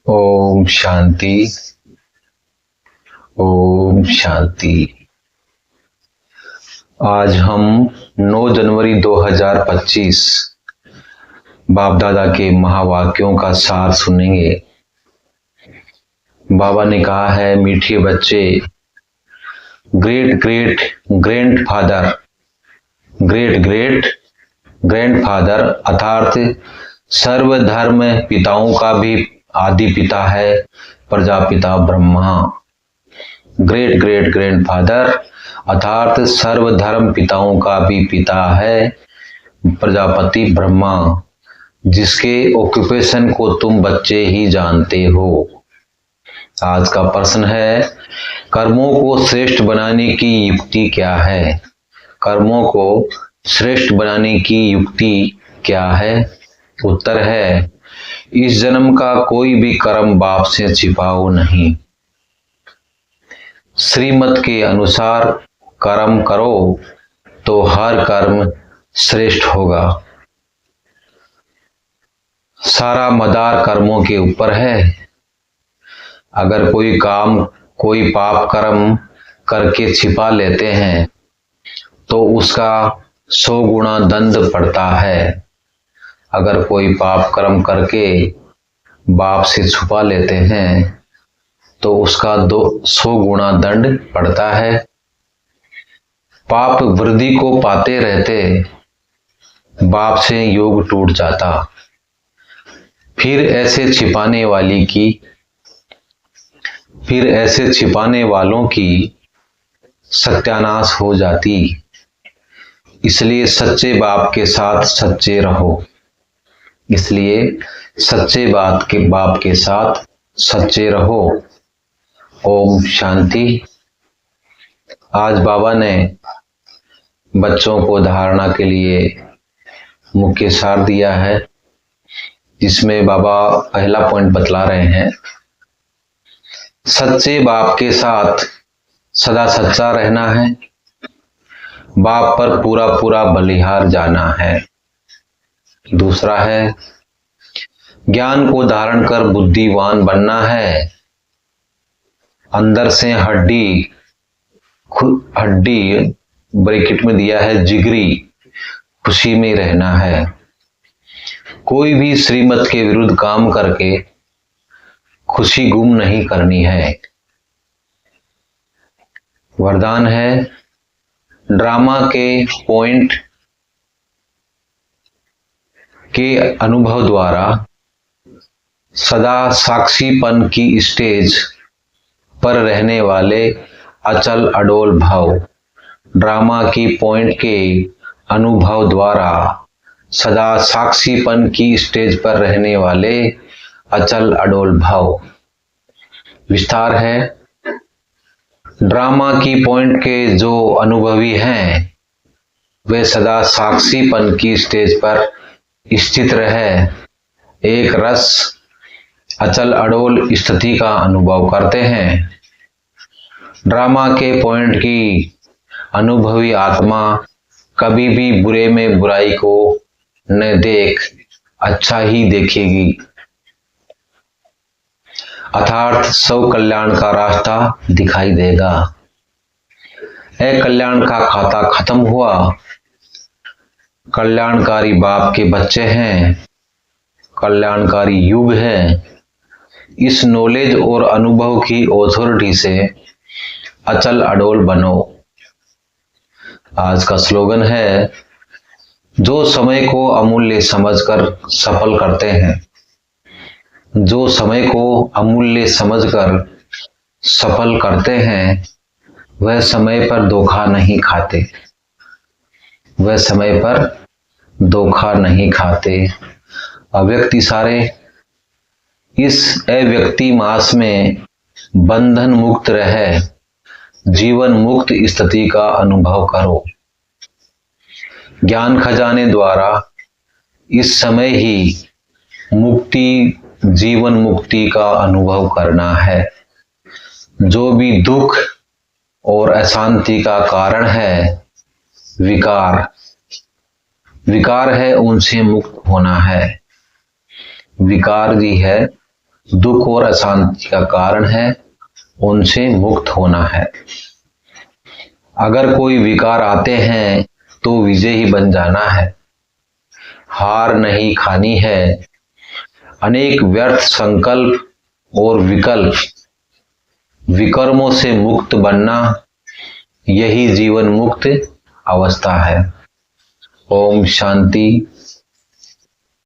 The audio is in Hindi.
ओम शांति। ओम शांति। आज हम 9 जनवरी 2025 बाप दादा के महावाक्यों का सार सुनेंगे। बाबा ने कहा है, मीठे बच्चे, great great grandfather, great great grandfather अर्थात सर्वधर्म पिताओं का भी आदि पिता है Prajapita Brahma. Great great grandfather अर्थात सर्वधर्म पिताओं का भी पिता है प्रजापति ब्रह्मा, जिसके ऑक्यूपेशन को तुम बच्चे ही जानते हो। आज का प्रश्न है, कर्मों को श्रेष्ठ बनाने की युक्ति क्या है? कर्मों को श्रेष्ठ बनाने की युक्ति क्या है? उत्तर है, इस जन्म का कोई भी कर्म बाप से छिपाओ नहीं। श्रीमत के अनुसार कर्म करो तो हर कर्म श्रेष्ठ होगा। सारा मदार कर्मों के ऊपर है। अगर कोई पाप कर्म करके छिपा लेते हैं तो उसका 100 गुना दंड पड़ता है। अगर कोई पाप कर्म करके बाप से छुपा लेते हैं तो उसका 100 गुना दंड पड़ता है। पाप वृद्धि को पाते रहते बाप से योग टूट जाता, फिर ऐसे छिपाने वालों की सत्यानाश हो जाती। इसलिए सच्चे बाप के साथ सच्चे रहो। इसलिए सच्चे बाप के साथ सच्चे रहो। ओम शांति। आज बाबा ने बच्चों को धारणा के लिए मुख्य सार दिया है, जिसमें बाबा पहला पॉइंट बतला रहे हैं, सच्चे बाप के साथ सदा सच्चा रहना है, बाप पर पूरा पूरा बलिहार जाना है। दूसरा है, ज्ञान को धारण कर बुद्धिवान बनना है। अंदर से हड्डी ब्रैकेट में दिया है जिगरी, खुशी में रहना है। कोई भी श्रीमत के विरुद्ध काम करके खुशी गुम नहीं करनी है। वरदान है, ड्रामा के पॉइंट के अनुभव द्वारा सदा साक्षीपन की स्टेज पर रहने वाले अचल अडोल भाव। ड्रामा की पॉइंट के अनुभव द्वारा सदा साक्षीपन की स्टेज पर रहने वाले अचल अडोल भाव। विस्तार है, ड्रामा की पॉइंट के जो अनुभवी हैं वे सदा साक्षीपन की स्टेज पर स्थित रहे एक रस अचल अडोल स्थिति का अनुभव करते हैं। ड्रामा के पॉइंट की अनुभवी आत्मा कभी भी बुरे में बुराई को न देख अच्छा ही देखेगी, अर्थात सब कल्याण का रास्ता दिखाई देगा। कल्याण का खाता खत्म हुआ। कल्याणकारी बाप के बच्चे हैं, कल्याणकारी युग है। इस नॉलेज और अनुभव की ऑथोरिटी से अचल अडोल बनो। आज का स्लोगन है, जो समय को अमूल्य समझकर सफल करते हैं, जो समय को अमूल्य समझकर सफल करते हैं, वह समय पर धोखा नहीं खाते। वह समय पर धोखा नहीं खाते। अव्यक्ति सारे इस अव्यक्ति मास में बंधन मुक्त रहे जीवन मुक्त स्थिति का अनुभव करो। ज्ञान खजाने द्वारा इस समय ही जीवन मुक्ति का अनुभव करना है। जो भी दुख और अशांति का कारण है विकार है, उनसे मुक्त होना है। विकार भी है, दुख और अशांति का कारण है, उनसे मुक्त होना है। अगर कोई विकार आते हैं तो विजय ही बन जाना है, हार नहीं खानी है। अनेक व्यर्थ संकल्प और विकल्प विकर्मों से मुक्त बनना, यही जीवन मुक्त अवस्था है। ओम शांति।